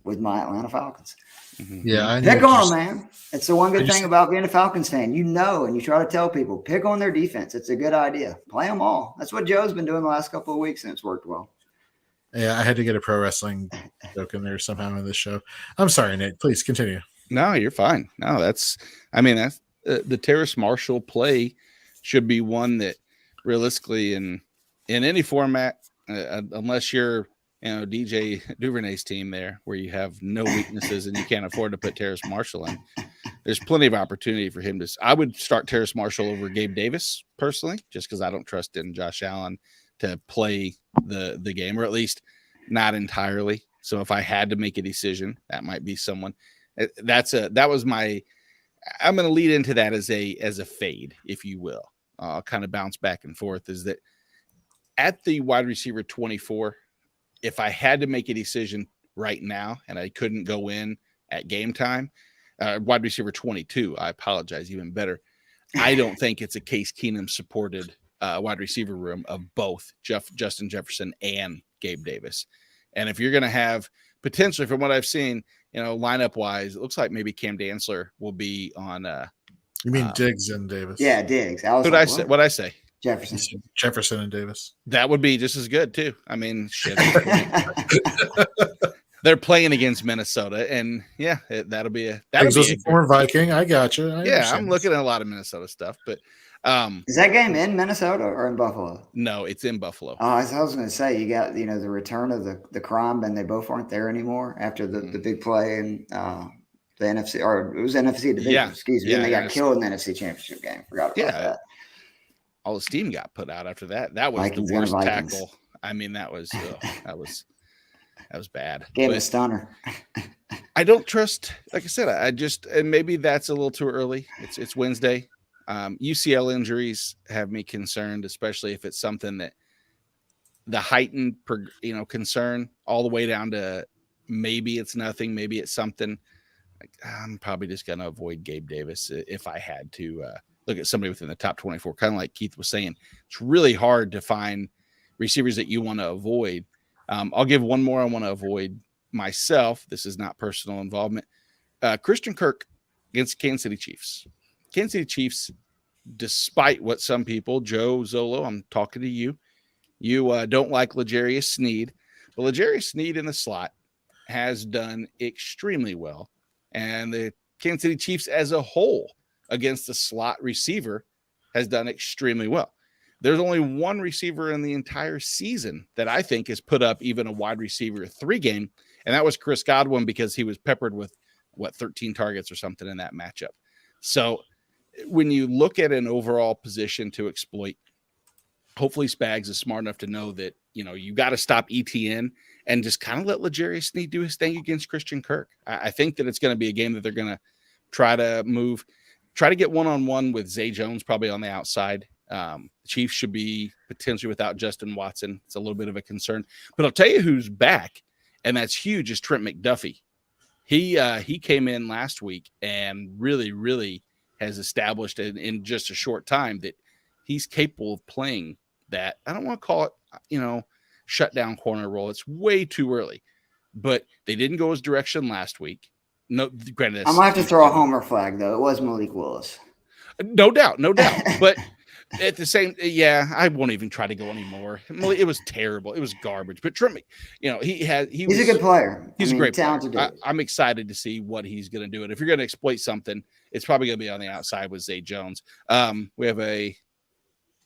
with my Atlanta Falcons. Mm-hmm. Yeah, pick on them, man. It's the one good thing about being a Falcons fan. And you try to tell people, pick on their defense. It's a good idea. Play them all. That's what Joe's been doing the last couple of weeks, and it's worked well. Yeah, I had to get a pro wrestling joke in there somehow in this show. I'm sorry, Nate. Please continue. No, you're fine. No, that's the Terrace Marshall play should be one that realistically in any format, unless you're DJ Duvernay's team there, where you have no weaknesses and you can't afford to put Terrace Marshall in, there's plenty of opportunity for him to. I would start Terrace Marshall over Gabe Davis personally, just because I don't trust in Josh Allen to play the game, or at least not entirely. So if I had to make a decision, that might be someone. I'm going to lead into that as a fade, if you will. I'll kind of bounce back and forth. Is that at the wide receiver 24, if I had to make a decision right now and I couldn't go in at game time, wide receiver 22, I apologize, even better. I don't think it's a Case Keenum supported wide receiver room of both Justin Jefferson and Gabe Davis. And if you're going to have potentially, from what I've seen, lineup wise, it looks like maybe Cam Dantzler will be on. You mean Diggs and Davis? Yeah, Diggs. What'd I say? Jefferson and Davis. That would be just as good too. I mean, shit. They're playing against Minnesota, and yeah, that'll be a former Viking. I got you. I'm looking at a lot of Minnesota stuff, but is that game in Minnesota or in Buffalo? No, it's in Buffalo. I was going to say, you got the return of the crime, and they both aren't there anymore after the big play and the NFC, or it was NFC division. Yeah. Excuse me. Yeah, and they got killed in the NFC Championship game. Forgot about that. All the steam got put out after that. That was Vikings the worst tackle. I mean, that was bad. Gave a stunner. I don't trust. Like I said, and maybe that's a little too early. It's Wednesday. UCL injuries have me concerned, especially if it's something that the heightened, concern all the way down to maybe it's nothing, maybe it's something. I'm probably just going to avoid Gabe Davis if I had to look at somebody within the top 24, kind of like Keith was saying. It's really hard to find receivers that you want to avoid. I'll give one more I want to avoid myself. This is not personal involvement. Christian Kirk against Kansas City Chiefs. Kansas City Chiefs, despite what some people, Joe Zolo, I'm talking to you, don't like L'Jarius Sneed. But L'Jarius Sneed in the slot has done extremely well. And the Kansas City Chiefs as a whole against the slot receiver has done extremely well. There's only one receiver in the entire season that I think has put up even a wide receiver 3 game, and that was Chris Godwin, because he was peppered with 13 targets or something in that matchup. So when you look at an overall position to exploit, hopefully Spags is smart enough to know that, you got to stop ETN and just kind of let L'Jarius Sneed do his thing against Christian Kirk. I think that it's going to be a game that they're going to try to get one-on-one with Zay Jones, probably on the outside. The Chiefs should be potentially without Justin Watson. It's a little bit of a concern. But I'll tell you who's back, and that's huge, is Trent McDuffie. He came in last week and really, really has established in just a short time that he's capable of playing that. I don't want to call it, shutdown corner role. It's way too early. But they didn't go his direction last week. No, granted, I'm gonna have to throw a homer flag though. It was Malik Willis. No doubt. But at the same, I won't even try to go anymore. It was terrible. It was garbage. But Trent, he's a good player. He's a great talented player. I'm excited to see what he's going to do. And if you're going to exploit something, it's probably going to be on the outside with Zay Jones. We have a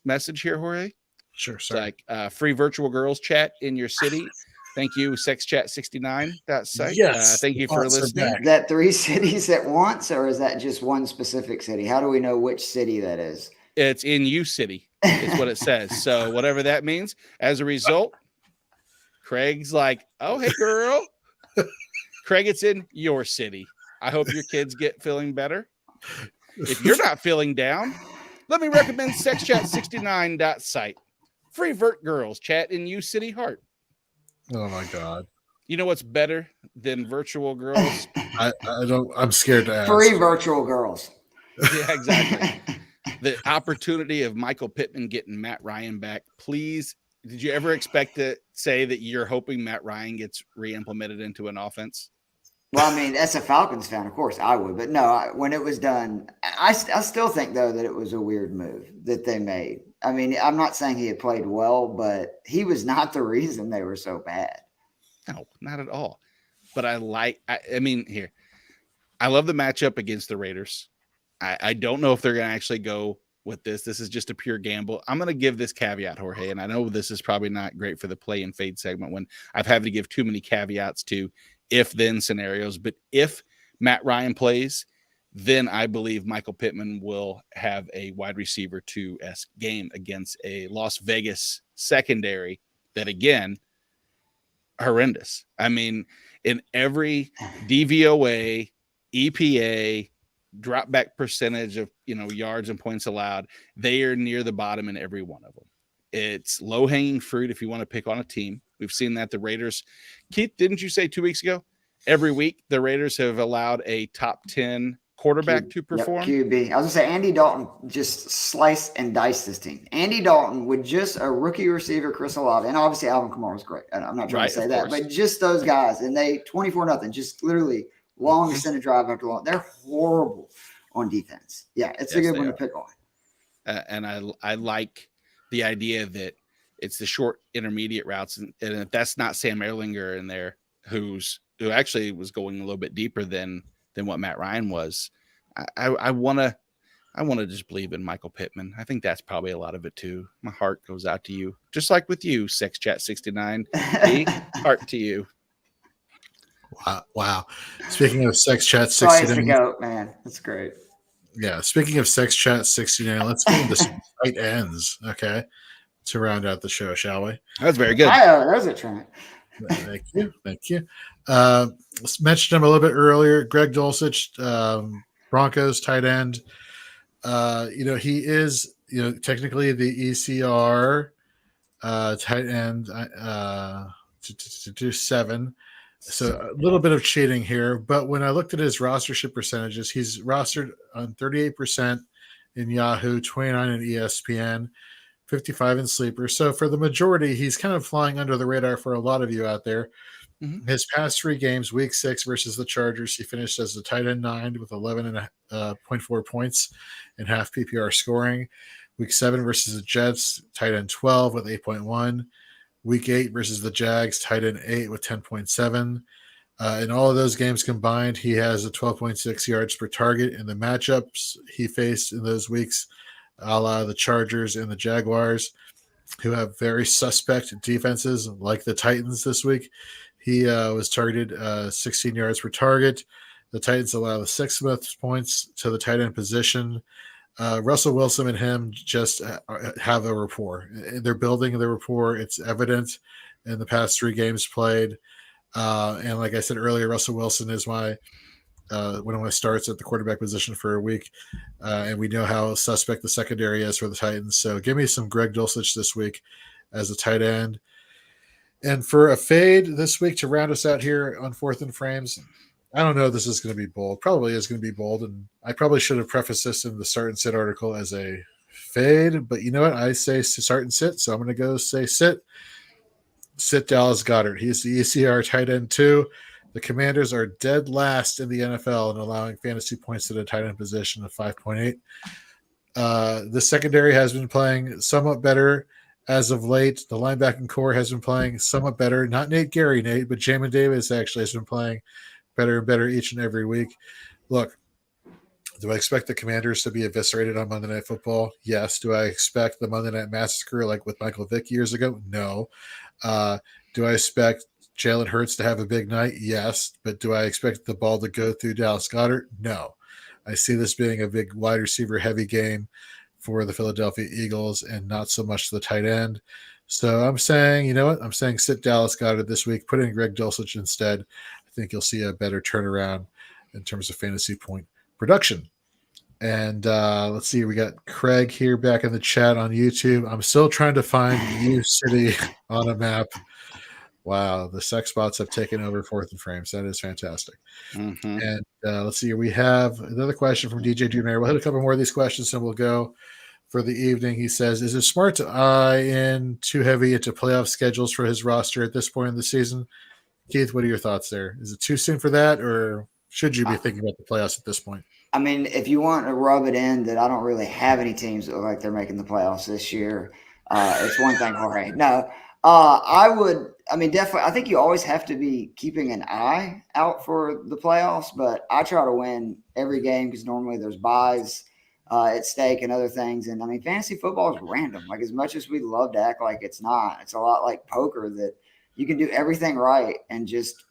message here, Jorge. Sure, It's sorry. like free virtual girls chat in your city. Thank you, sexchat69.site. Yes. Thank you for listening. Is that 3 cities at once, or is that just one specific city? How do we know which city that is? It's in you city, is what it says. So whatever that means. As a result, Craig's like, oh, hey, girl. Craig, it's in your city. I hope your kids get feeling better. If you're not feeling down, let me recommend sexchat69.site. Free vert girls chat in you city heart. Oh my God. You know what's better than virtual girls? I'm scared to ask. Free virtual girls. Yeah, exactly. The opportunity of Michael Pittman getting Matt Ryan back. Please, did you ever expect to say that you're hoping Matt Ryan gets re-implemented into an offense? Well, as a Falcons fan, of course I would. But no, when it was done, I still think, though, that it was a weird move that they made. I'm not saying he had played well, but he was not the reason they were so bad. No, not at all. But I love the matchup against the Raiders. I don't know if they're going to actually go with this. This is just a pure gamble. I'm going to give this caveat, Jorge, and I know this is probably not great for the play and fade segment when I've had to give too many caveats to if-then scenarios. But if Matt Ryan plays, then I believe Michael Pittman will have a wide receiver 2-esque game against a Las Vegas secondary that, again, horrendous. In every DVOA, EPA, drop back percentage of yards and points allowed, they are near the bottom in every one of them. It's low-hanging fruit if you want to pick on a team. We've seen that the Raiders, Keith, didn't you say 2 weeks ago? Every week the Raiders have allowed a top 10 quarterback to perform. QB. I was gonna say Andy Dalton just sliced and diced this team. Andy Dalton with just a rookie receiver, Chris Olave, and obviously Alvin Kamara was great. I'm not trying to say that, but just those guys, and they 24-0, just literally long extended drive after long. They're horrible on defense. Yeah, it's a good one to pick on. And I like the idea that it's the short intermediate routes, and if that's not Sam Erlinger in there, who actually was going a little bit deeper than what Matt Ryan was. I want to just believe in Michael Pittman. I think that's probably a lot of it too. My heart goes out to you, just like with you, SexChat69. Heart to you. Wow. Speaking of SexChat69, Twice ago, man, that's great. Yeah. Speaking of SexChat69, let's move to some tight ends. Okay, to round out the show, shall we? That's very good. There's a Trent. Thank you. Let's mention him a little bit earlier. Greg Dulcich, Broncos tight end. He is, technically the ECR tight end to do 7. So a little bit of cheating here. But when I looked at his rostership percentages, he's rostered on 38% in Yahoo, 29 in ESPN, 55 in Sleeper. So for the majority, he's kind of flying under the radar for a lot of you out there. Mhm. His past 3 games, week 6 versus the Chargers, he finished as the tight end 9 with 11.4 points and half PPR scoring. Week 7 versus the Jets, tight end 12 with 8.1. Week 8 versus the Jags, tight end 8 with 10.7. In all of those games combined, he has a 12.6 yards per target. In the matchups he faced in those weeks, a la the Chargers and the Jaguars, who have very suspect defenses like the Titans this week, he was targeted 16 yards per target. The Titans allow the 6th most points to the tight end position. Russell Wilson and him just have a rapport. They're building the rapport. It's evident in the past 3 games played. And like I said earlier, Russell Wilson is one of my starts at the quarterback position for a week. And we know how suspect the secondary is for the Titans. So give me some Greg Dulcich this week as a tight end. And for a fade this week to round us out here on Fourth and Frames, I don't know if this is going to be bold. Probably is going to be bold. And I probably should have prefaced this in the start and sit article as a fade. But you know what? I say start and sit. So I'm going to go say sit. Sit Dallas Goedert. He's the ECR tight end 2. The Commanders are dead last in the NFL in allowing fantasy points to the tight end position of 5.8. The secondary has been playing somewhat better as of late. The linebacking core has been playing somewhat better. Not Nate, but Jamin Davis actually has been playing better and better each and every week. Look, do I expect the Commanders to be eviscerated on Monday Night Football? Yes. Do I expect the Monday Night Massacre like with Michael Vick years ago? No. Do I expect Jalen Hurts to have a big night? Yes. But do I expect the ball to go through Dallas Goedert? No. I see this being a big wide receiver heavy game for the Philadelphia Eagles and not so much the tight end. So I'm saying, you know what? I'm saying sit Dallas Goedert this week, put in Greg Dulcich instead. I think you'll see a better turnaround in terms of fantasy point production. And let's see, we got Craig here back in the chat on YouTube. I'm still trying to find U City on a map. Wow, the sex bots have taken over Fourth and Frames. That is fantastic. Mm-hmm. And let's see, we have another question from DJ Junior. We'll hit a couple more of these questions and we'll go for the evening. He says, is it smart to eye in too heavy into playoff schedules for his roster at this point in the season? Keith, what are your thoughts there? Is it too soon for that, or should you be thinking about the playoffs at this point? I mean, if you want to rub it in that I don't really have any teams that look like they're making the playoffs this year, it's one thing, Jorge. No, definitely. I think you always have to be keeping an eye out for the playoffs, but I try to win every game because normally there's buys at stake and other things. And I mean, fantasy football is random. Like, as much as we love to act like it's not, it's a lot like poker that you can do everything right and just,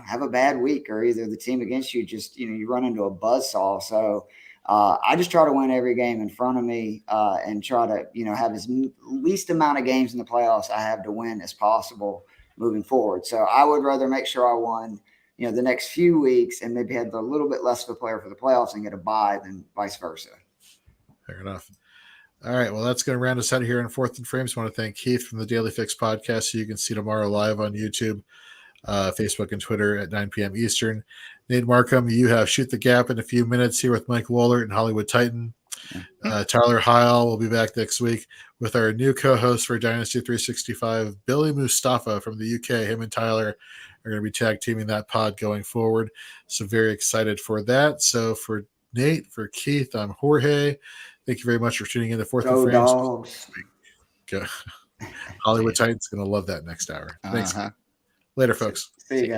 have a bad week, or either the team against you just, you run into a buzzsaw. So I just try to win every game in front of me and try to, have as least amount of games in the playoffs I have to win as possible moving forward. So I would rather make sure I won, the next few weeks and maybe had a little bit less of a player for the playoffs and get a bye than vice versa. Fair enough. All right. Well, that's going to round us out here in Fourth and Frames. I want to thank Keith from the Daily Fix podcast, who you can see tomorrow live on YouTube, Facebook, and Twitter at 9 p.m. Eastern. Nate Markham, you have Shoot the Gap in a few minutes here with Mike Wohlert and Hollywood Titan. Tyler Heil will be back next week with our new co-host for Dynasty 365, Billy Mustafa from the UK. Him and Tyler are going to be tag teaming that pod going forward. So very excited for that. So for Nate, for Keith, I'm Jorge. Thank you very much for tuning in to Fourth and Frames. Dogs. Hollywood Titan's going to love that next hour. Thanks. Uh-huh. Later, folks. See you guys.